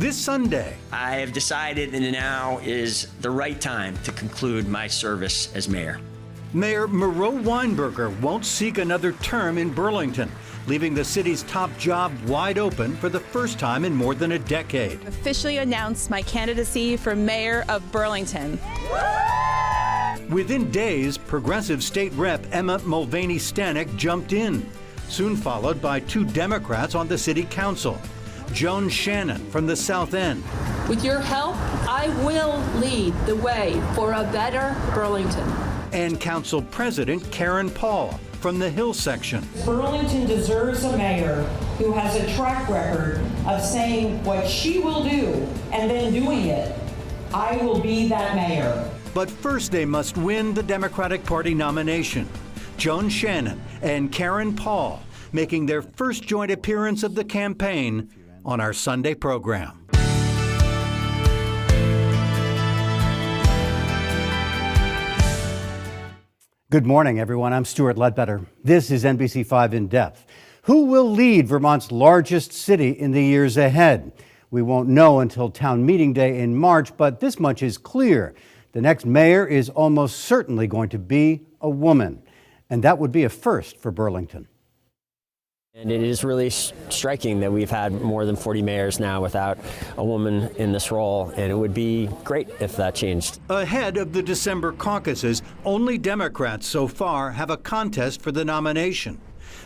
this Sunday. I have decided that now is the right time to conclude my service as mayor. Mayor Moreau Weinberger won't seek another term in Burlington, leaving the city's top job wide open for the first time in more than a decade. Officially announced my candidacy for mayor of Burlington. Within days, progressive state rep Emma Mulvaney Stanek jumped in, soon followed by 2 Democrats on the city council. Joan Shannon from the South End. With your help, I will lead the way for a better Burlington. And Council President Karen Paul from the Hill section. Burlington deserves a mayor who has a track record of saying what she will do and then doing it. I will be that mayor. But first they must win the Democratic Party nomination. Joan Shannon and Karen Paul making their first joint appearance of the campaign on our Sunday program. Good morning, everyone. I'm Stuart Ledbetter. This is NBC5 In Depth. Who will lead Vermont's largest city in the years ahead? We won't know until town meeting day in March, but this much is clear. The next mayor is almost certainly going to be a woman, and that would be a first for Burlington. And it is really striking that we've had more than 40 mayors now without a woman in this role, and it would be great if that changed. Ahead of the December caucuses, only Democrats so far have a contest for the nomination.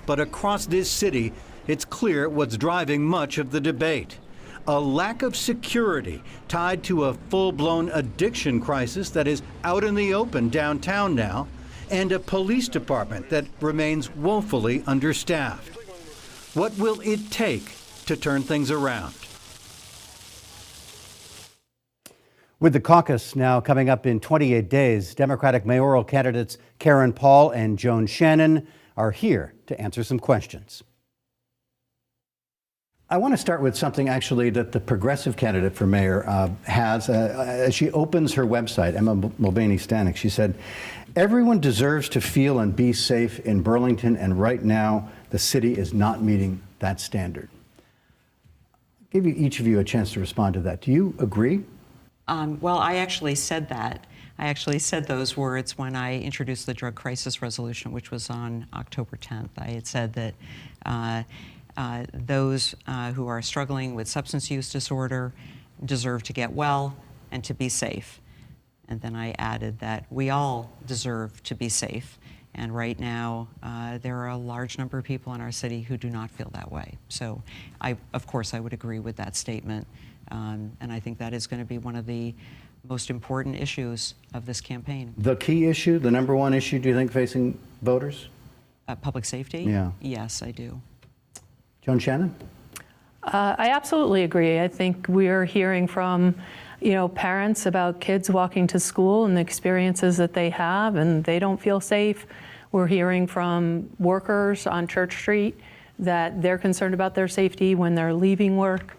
But across this city, it's clear what's driving much of the debate. A lack of security tied to a full-blown addiction crisis that is out in the open downtown now, and a police department that remains woefully understaffed. What will it take to turn things around? With the caucus now coming up in 28 days, Democratic mayoral candidates Karen Paul and Joan Shannon are here to answer some questions. I want to start with something actually that the progressive candidate for mayor has. As she opens her website, Emma Mulvaney Stanek, she said, "Everyone deserves to feel and be safe in Burlington, and right now the city is not meeting that standard." I'll give each of you a chance to respond to that. Do you agree? Well, I actually said that. I actually said those words when I introduced the drug crisis resolution, which was on October 10th. I had said that those who are struggling with substance use disorder deserve to get well and to be safe. And then I added that we all deserve to be safe. And right now, there are a large number of people in our city who do not feel that way. So, of course, I would agree with that statement. And I think that is going to be one of the most important issues of this campaign. The key issue, the number one issue, do you think, facing voters? Public safety? Yeah. Yes, I do. Joan Shannon? I absolutely agree. I think we're hearing from parents about kids walking to school and the experiences that they have, and they don't feel safe. We're hearing from workers on Church Street that they're concerned about their safety when they're leaving work.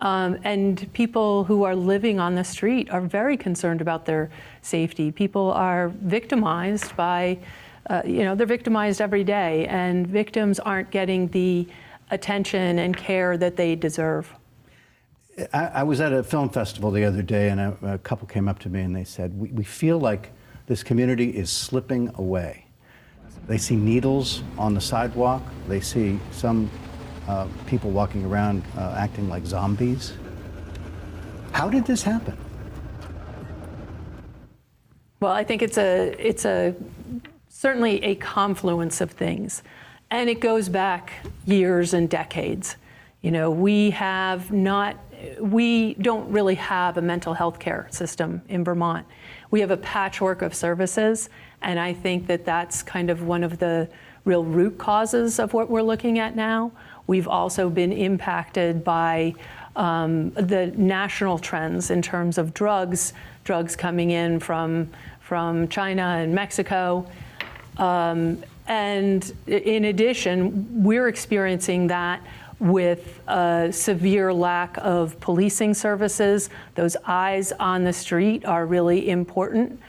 And people who are living on the street are very concerned about their safety. People are victimized by, they're victimized every day, and victims aren't getting the attention and care that they deserve. I was at a film festival the other day, and a couple came up to me and they said, we feel like this community is slipping away. They see needles on the sidewalk. They see some people walking around acting like zombies. How did this happen? Well, I think it's certainly a confluence of things. And it goes back years and decades. We don't really have a mental health care system in Vermont. We have a patchwork of services, and I think that that's kind of one of the real root causes of what we're looking at now. We've also been impacted by the national trends in terms of drugs coming in from China and Mexico. And in addition, we're experiencing that with a severe lack of policing services. Those eyes on the street are really important.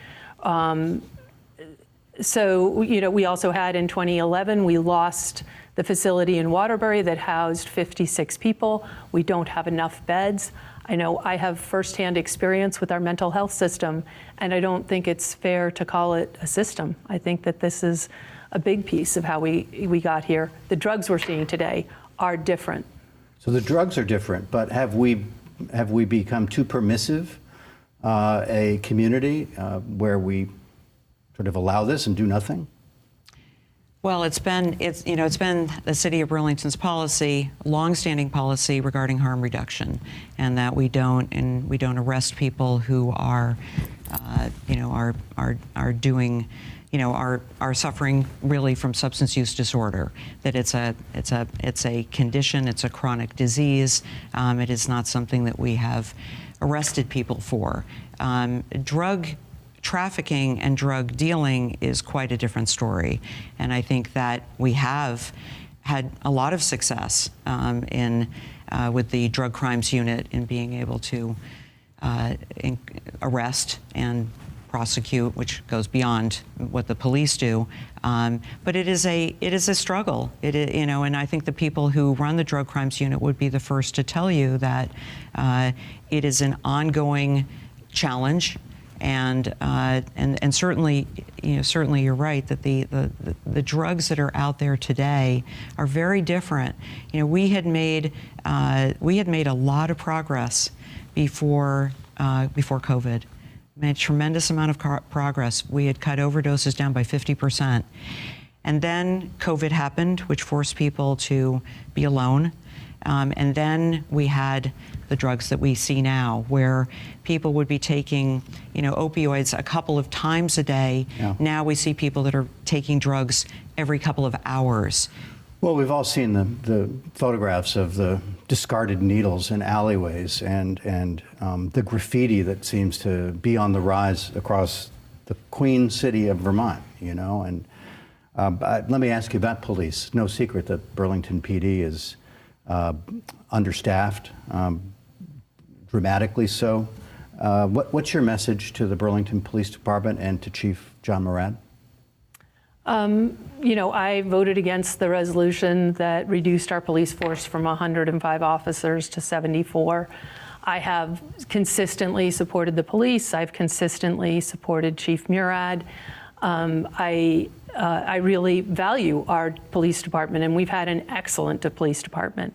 So, we also had in 2011, we lost the facility in Waterbury that housed 56 people. We don't have enough beds. I know I have firsthand experience with our mental health system, and I don't think it's fair to call it a system. I think that this is a big piece of how we got here. The drugs we're seeing today are different. So the drugs are different, but have we become too permissive, a community where we sort of allow this and do nothing? Well, it's been the city of Burlington's policy, longstanding policy regarding harm reduction, and that we don't arrest people who are doing, are suffering really from substance use disorder. That it's a condition, it's a chronic disease. It is not something that we have arrested people for. Drug trafficking and drug dealing is quite a different story. And I think that we have had a lot of success with the drug crimes unit in being able to arrest and prosecute, which goes beyond what the police do. But it is a struggle. And I think the people who run the drug crimes unit would be the first to tell you that it is an ongoing challenge. And certainly, you're right that the drugs that are out there today are very different. We had made a lot of progress before COVID. Made a tremendous amount of progress. We had cut overdoses down by 50%, and then COVID happened, which forced people to be alone. And then we had the drugs that we see now, where people would be taking, opioids a couple of times a day. Yeah. Now we see people that are taking drugs every couple of hours. Well, we've all seen the photographs of the discarded needles in alleyways and the graffiti that seems to be on the rise across the Queen City of Vermont, And let me ask you about police. No secret that Burlington PD is understaffed, dramatically so. What's your message to the Burlington Police Department and to Chief John Murad? I voted against the resolution that reduced our police force from 105 officers to 74. I have consistently supported the police. I've consistently supported Chief Murad. I really value our police department, and we've had an excellent police department.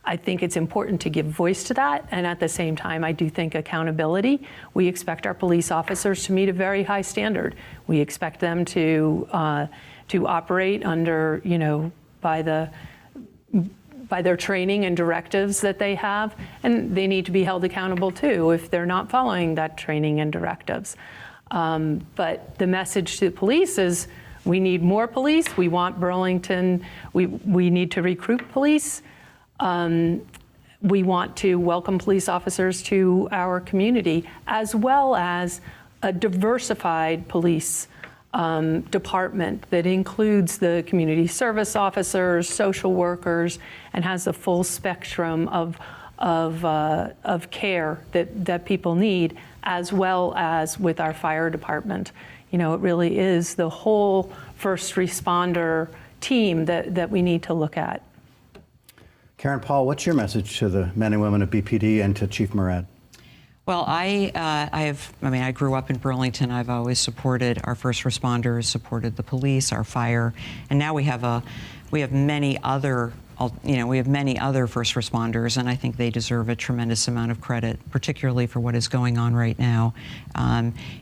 I think it's important to give voice to that, and at the same time, I do think accountability. We expect our police officers to meet a very high standard. We expect them to operate under, by their training and directives that they have, and they need to be held accountable too if they're not following that training and directives. But the message to the police is, we need more police. We want Burlington. We need to recruit police. We want to welcome police officers to our community, as well as a diversified police department that includes the community service officers, social workers, and has a full spectrum of care that people need, as well as with our fire department. It really is the whole first responder team that we need to look at. Karen Paul, what's your message to the men and women of BPD and to Chief Murad? Well, I grew up in Burlington. I've always supported our first responders, supported the police, our fire, and now we have many other first responders, and I think they deserve a tremendous amount of credit, particularly for what is going on right now.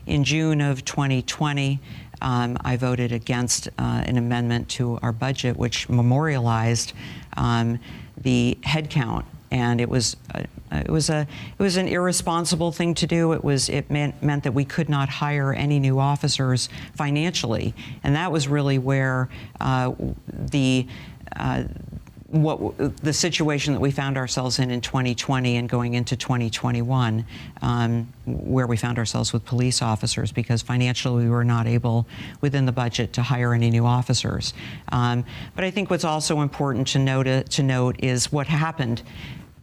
In June of 2020, I voted against an amendment to our budget which memorialized the headcount, and it was an irresponsible thing to do. It meant that we could not hire any new officers financially, and that was really where the situation that we found ourselves in 2020 and going into 2021, where we found ourselves with police officers, because financially we were not able within the budget to hire any new officers. But I think what's also important to note is what happened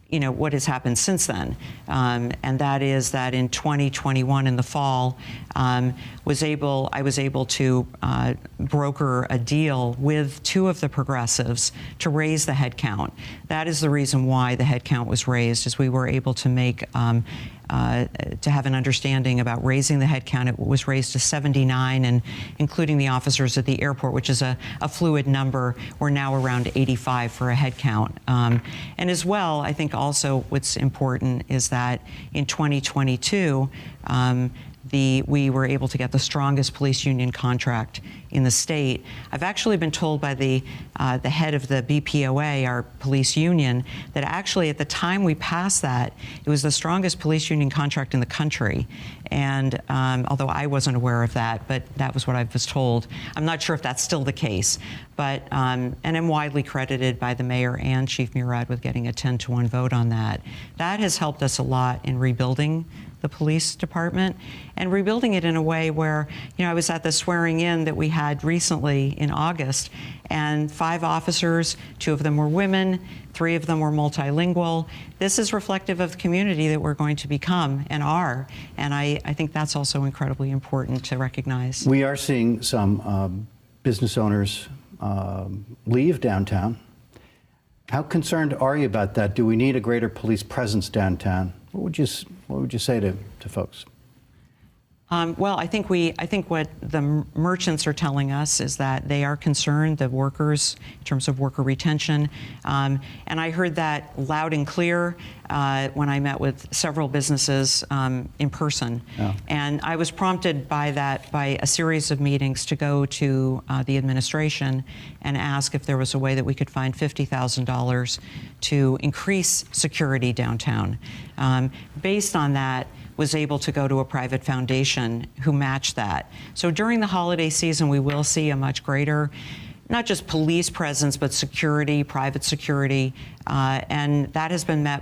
what has happened since then, and that is that in 2021 in the fall, I was able to broker a deal with two of the progressives to raise the head count. That is the reason why the head count was raised, is we were able to make to have an understanding about raising the head count. It was raised to 79, and including the officers at the airport, which is a fluid number, we're now around 85 for a head count. And as well, I think also what's important is that in 2022, we were able to get the strongest police union contract in the state. I've actually been told by the head of the BPOA, our police union, that actually at the time we passed that, it was the strongest police union contract in the country. And although I wasn't aware of that, but that was what I was told. I'm not sure if that's still the case, but and I'm widely credited by the mayor and Chief Murad with getting a 10-to-1 vote on that. That has helped us a lot in rebuilding the police department and rebuilding it in a way where, I was at the swearing in that we had recently in August, and 5 officers, 2 of them were women, 3 of them were multilingual. This is reflective of the community that we're going to become and are, and I think that's also incredibly important to recognize. We are seeing some business owners leave downtown. How concerned are you about that? Do we need a greater police presence downtown? What would you say to folks? Well, I think what the merchants are telling us is that they are concerned, the workers, in terms of worker retention. And I heard that loud and clear when I met with several businesses in person. Yeah. And I was prompted by a series of meetings to go to the administration and ask if there was a way that we could find $50,000 to increase security downtown. Based on that, was able to go to a private foundation who matched that. So during the holiday season, we will see a much greater, not just police presence, but security, private security, and that has been met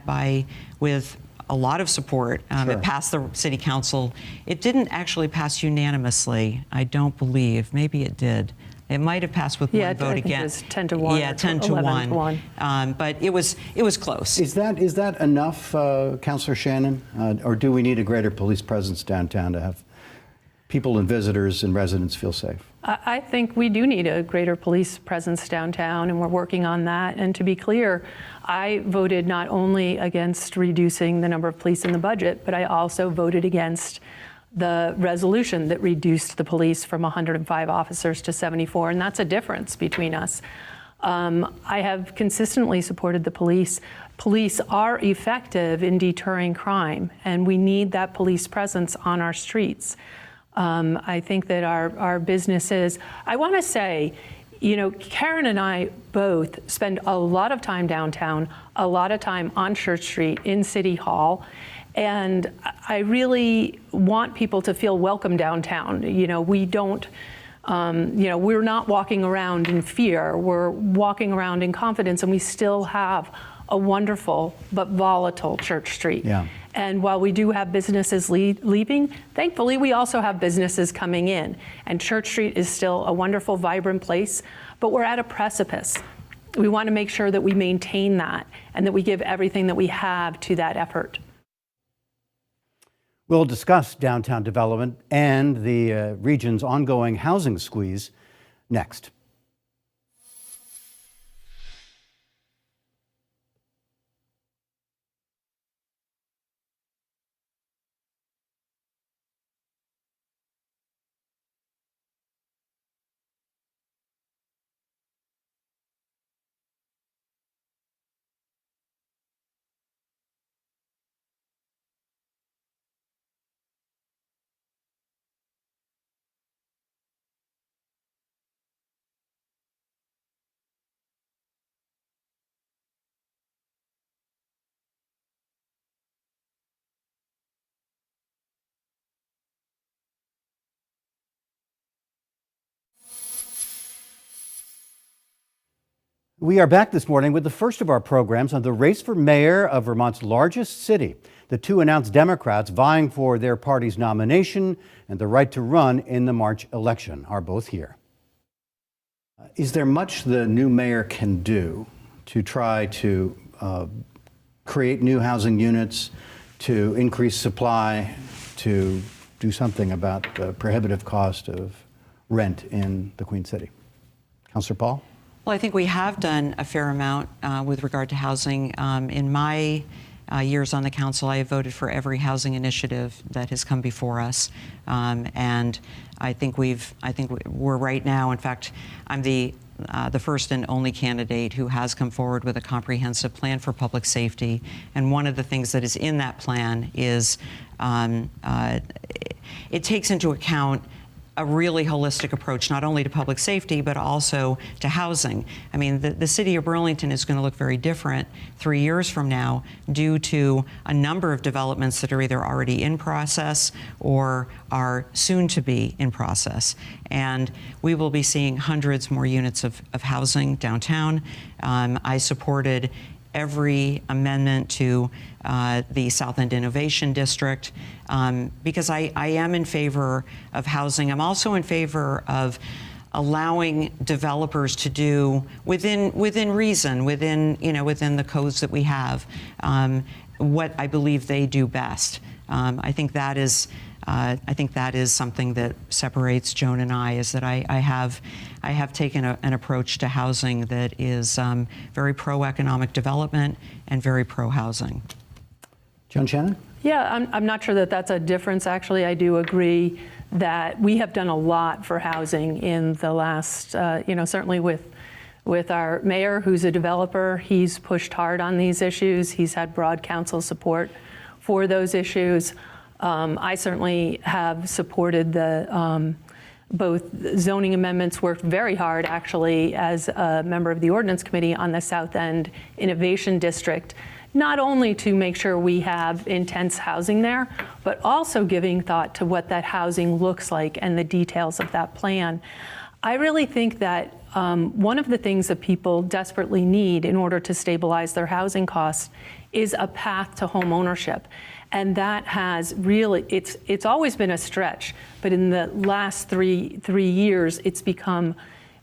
with a lot of support. Sure. It passed the city council. It didn't actually pass unanimously, I don't believe. Maybe it did. It might have passed with one vote again. It was 10-to-1. Yeah, 10-to-1. But it was close. Is that enough, Councillor Shannon, or do we need a greater police presence downtown to have people and visitors and residents feel safe? I think we do need a greater police presence downtown, and we're working on that. And to be clear, I voted not only against reducing the number of police in the budget, but I also voted against the resolution that reduced the police from 105 officers to 74, and that's a difference between us. I have consistently supported the police. Police are effective in deterring crime, and we need that police presence on our streets. I think that our businesses, I want to say, Karen and I both spend a lot of time downtown, a lot of time on Church Street, in City Hall, and I really want people to feel welcome downtown. We don't, we're not walking around in fear. We're walking around in confidence, and we still have a wonderful but volatile Church Street. Yeah. And while we do have businesses leaving, thankfully we also have businesses coming in. And Church Street is still a wonderful, vibrant place, but we're at a precipice. We want to make sure that we maintain that and that we give everything that we have to that effort. We'll discuss downtown development and the region's ongoing housing squeeze next. We are back this morning with the first of our programs on the race for mayor of Vermont's largest city. The two announced Democrats vying for their party's nomination and the right to run in the March election are both here. Is there much the new mayor can do to try to create new housing units, to increase supply, to do something about the prohibitive cost of rent in the Queen City? Councillor Paul? Well, I think we have done a fair amount with regard to housing. In my years on the council, I have voted for every housing initiative that has come before us, and I think we're right now. In fact, I'm the first and only candidate who has come forward with a comprehensive plan for public safety. And one of the things that is in that plan is it takes into account a really holistic approach, not only to public safety, but also to housing. I mean, the city of Burlington is going to look very different 3 years from now due to a number of developments that are either already in process or are soon to be in process. And we will be seeing hundreds more units of housing downtown. I supported every amendment to the South End Innovation District because I am in favor of housing. I'm also in favor of allowing developers to do within reason, within the codes that we have, what I believe they do best. I think that is something that separates Joan and I, is that I have taken an approach to housing that is very pro-economic development and very pro-housing. Joan Shannon? Yeah, I'm not sure that that's a difference. Actually, I do agree that we have done a lot for housing in the last, certainly with our mayor, who's a developer. He's pushed hard on these issues. He's had broad council support for those issues. I certainly have supported both zoning amendments, worked very hard actually as a member of the Ordinance Committee on the South End Innovation District, not only to make sure we have intense housing there, but also giving thought to what that housing looks like and the details of that plan. I really think that one of the things that people desperately need in order to stabilize their housing costs is a path to home ownership. And that has really, it's always been a stretch, but in the last three years, it's become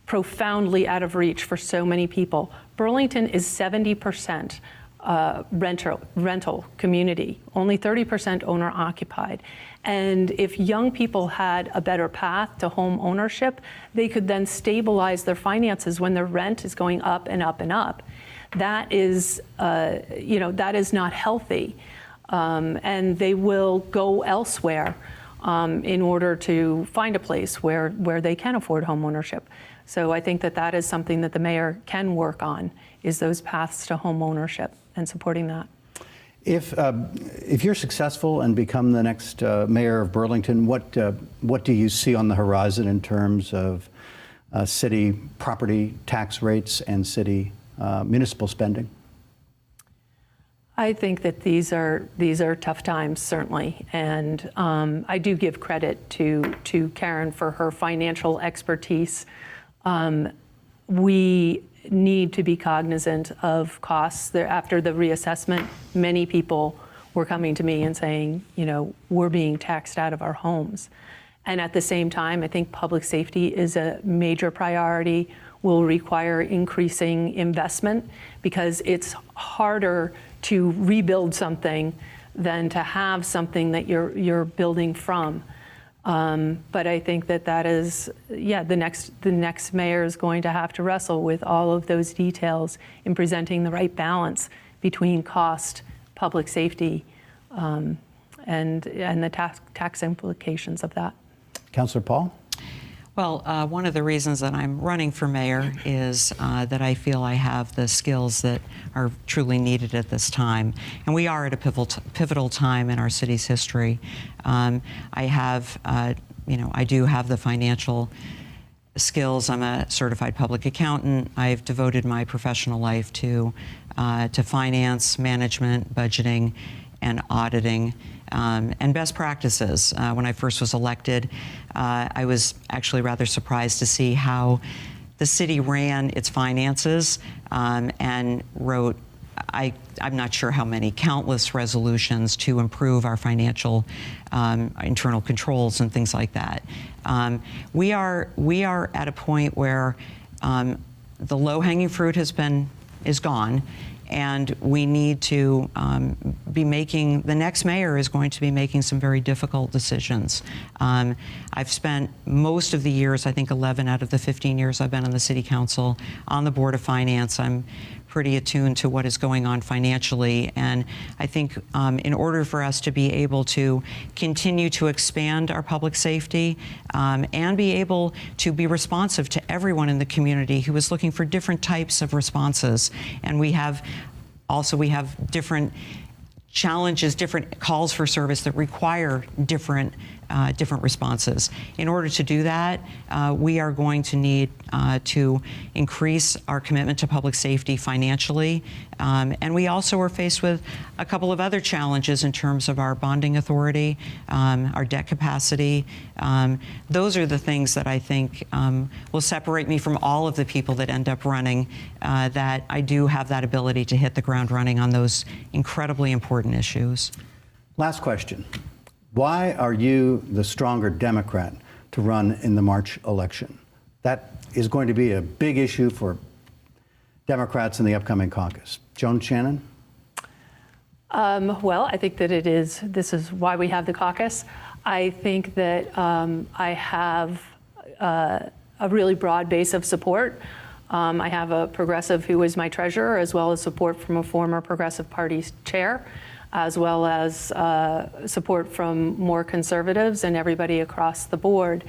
profoundly out of reach for so many people. Burlington is 70% rental community, only 30% owner occupied. And if young people had a better path to home ownership, they could then stabilize their finances when their rent is going up and up and up. That is, that is not healthy. And they will go elsewhere in order to find a place where they can afford home ownership. So I think that is something that the mayor can work on, is those paths to home ownership and supporting that. If you're successful and become the next mayor of Burlington, what do you see on the horizon in terms of city property tax rates and city municipal spending? I think that these are tough times, certainly, and I do give credit to Karen for her financial expertise. We need to be cognizant of costs. After the reassessment, many people were coming to me and saying, we're being taxed out of our homes. And at the same time, I think public safety is a major priority, will require increasing investment, because it's harder to rebuild something than to have something that you're building from. But I think that is, the next mayor is going to have to wrestle with all of those details in presenting the right balance between cost, public safety, and the tax implications of that. Councillor Paul? Well, one of the reasons that I'm running for mayor is that I feel I have the skills that are truly needed at this time. And we are at a pivotal time in our city's history. I do have the financial skills. I'm a certified public accountant. I've devoted my professional life to finance, management, budgeting, and auditing. And best practices. When I first was elected, I was actually rather surprised to see how the city ran its finances and wrote, I'm not sure how many, countless resolutions to improve our financial internal controls and things like that. We are at a point where the low-hanging fruit is gone, and we need to be making, the next mayor is going to be making some very difficult decisions. I've spent most of the years, I think 11 out of the 15 years I've been on the City Council, on the Board of Finance. I'm pretty attuned to what is going on financially. And I think in order for us to be able to continue to expand our public safety and be able to be responsive to everyone in the community who is looking for different types of responses. And we have different challenges, different calls for service that require different responses. In order to do that, we are going to need to increase our commitment to public safety financially. And we also are faced with a couple of other challenges in terms of our bonding authority, our debt capacity. Those are the things that I think will separate me from all of the people that end up running, that I do have that ability to hit the ground running on those incredibly important issues. Last question. Why are you the stronger Democrat to run in the March election? That is going to be a big issue for Democrats in the upcoming caucus. Joan Shannon? Well, I think that this is why we have the caucus. I think that I have a really broad base of support. I have a progressive who is my treasurer, as well as support from a former Progressive Party chair, as well as support from more conservatives and everybody across the board.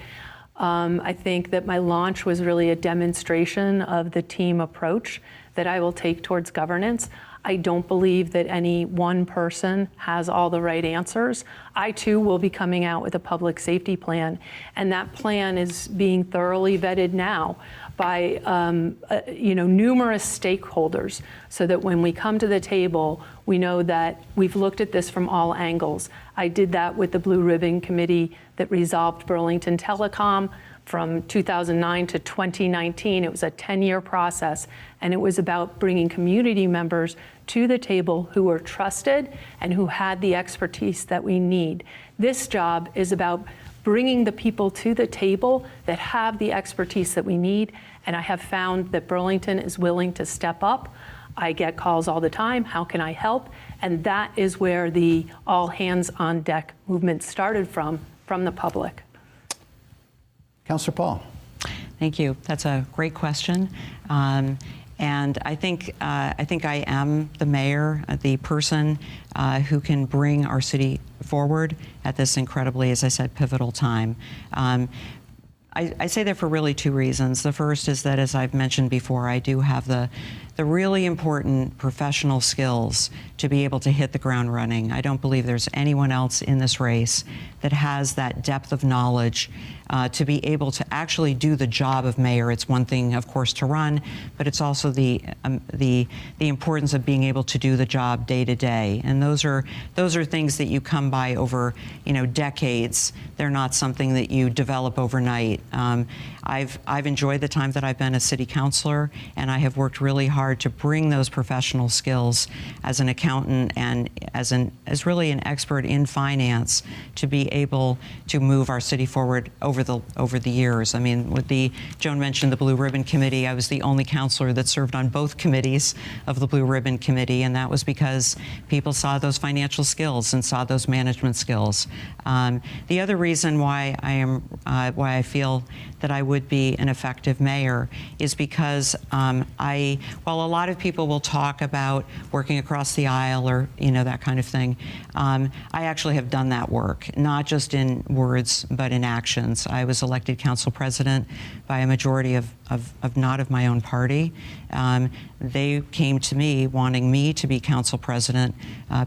I think that my launch was really a demonstration of the team approach that I will take towards governance. I don't believe that any one person has all the right answers. I too will be coming out with a public safety plan, and that plan is being thoroughly vetted now by numerous stakeholders, so that when we come to the table, we know that we've looked at this from all angles. I did that with the Blue Ribbon Committee that resolved Burlington Telecom from 2009 to 2019. It was a 10-year process, and it was about bringing community members to the table who were trusted and who had the expertise that we need. This job is about bringing the people to the table that have the expertise that we need, and I have found that Burlington is willing to step up. I get calls all the time, how can I help? And that is where the all hands on deck movement started from the public. Councillor Paul. Thank you. That's a great question. And I think I am the mayor, the person who can bring our city forward at this incredibly, as I said, pivotal time. I say that for really two reasons. The first is that, as I've mentioned before, I do have the really important professional skills to be able to hit the ground running. I don't believe there's anyone else in this race that has that depth of knowledge to be able to actually do the job of mayor. It's one thing, of course, to run, but it's also the importance of being able to do the job day to day. And those are things that you come by over decades. They're not something that you develop overnight. I've enjoyed the time that I've been a city councilor, and I have worked really hard to bring those professional skills as an accountant and as really an expert in finance to be able to move our city forward over the years. I mean, Joan mentioned the Blue Ribbon Committee. I was the only councilor that served on both committees of the Blue Ribbon Committee, and that was because people saw those financial skills and saw those management skills. The other reason why I feel that I would be an effective mayor is because while a lot of people will talk about working across the aisle or that kind of thing, I actually have done that work, not just in words but in actions. I was elected council president by a majority of not of my own party. They came to me wanting me to be council president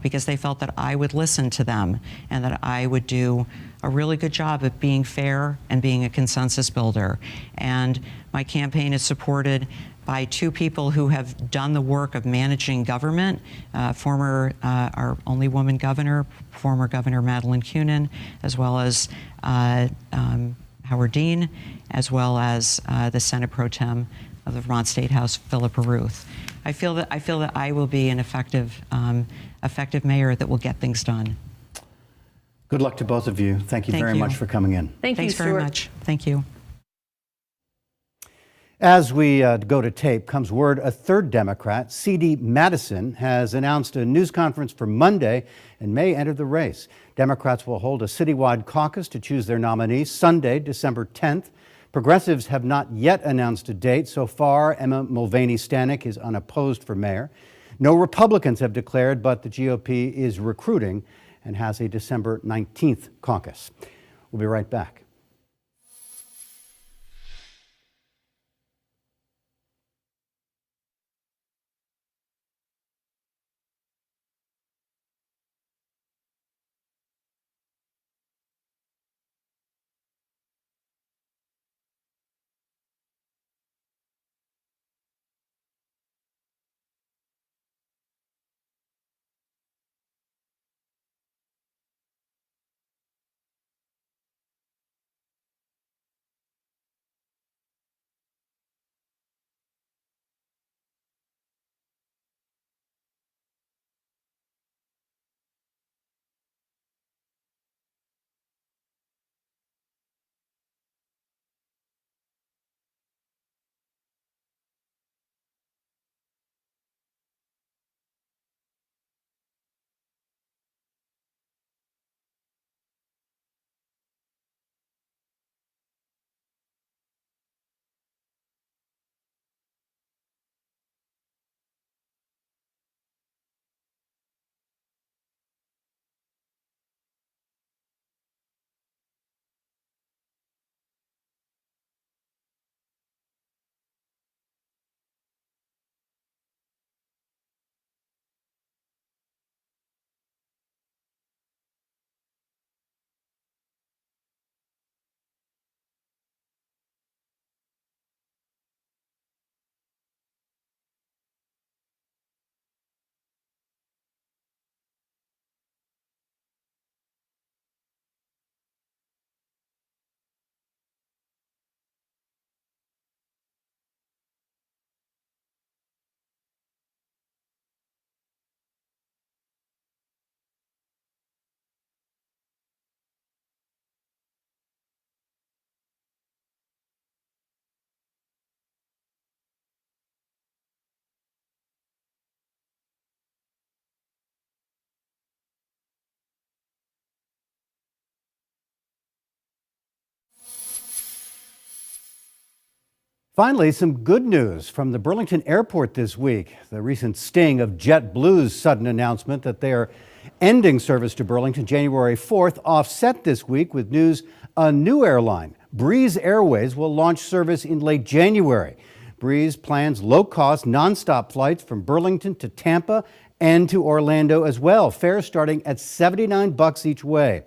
because they felt that I would listen to them and that I would do a really good job of being fair and being a consensus builder. And my campaign is supported by two people who have done the work of managing government, our only woman governor, former Governor Madeleine Kunin, as well as Howard Dean, as well as the Senate Pro Tem of the Vermont State House, Philippa Ruth. I feel that I will be an effective mayor that will get things done. Good luck to both of you. Thank you very much for coming in. Thanks very much. Thank you. As we go to tape, comes word a third Democrat, C.D. Madison, has announced a news conference for Monday and may enter the race. Democrats will hold a citywide caucus to choose their nominee Sunday, December 10th. Progressives have not yet announced a date. So far, Emma Mulvaney Stanek is unopposed for mayor. No Republicans have declared, but the GOP is recruiting and has a December 19th caucus. We'll be right back. Finally, some good news from the Burlington Airport this week. The recent sting of JetBlue's sudden announcement that they are ending service to Burlington January 4th offset this week with news a new airline, Breeze Airways, will launch service in late January. Breeze plans low-cost, nonstop flights from Burlington to Tampa and to Orlando as well, fares starting at $79 each way.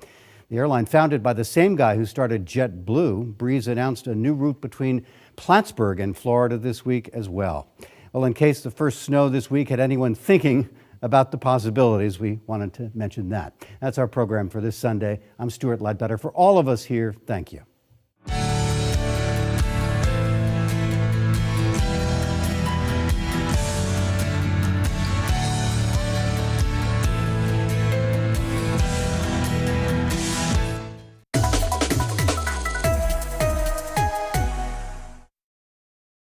The airline, founded by the same guy who started JetBlue, Breeze announced a new route between Plattsburgh and Florida this week as well. Well, in case the first snow this week had anyone thinking about the possibilities, we wanted to mention that. That's our program for this Sunday. I'm Stuart Ledbetter. For all of us here, thank you.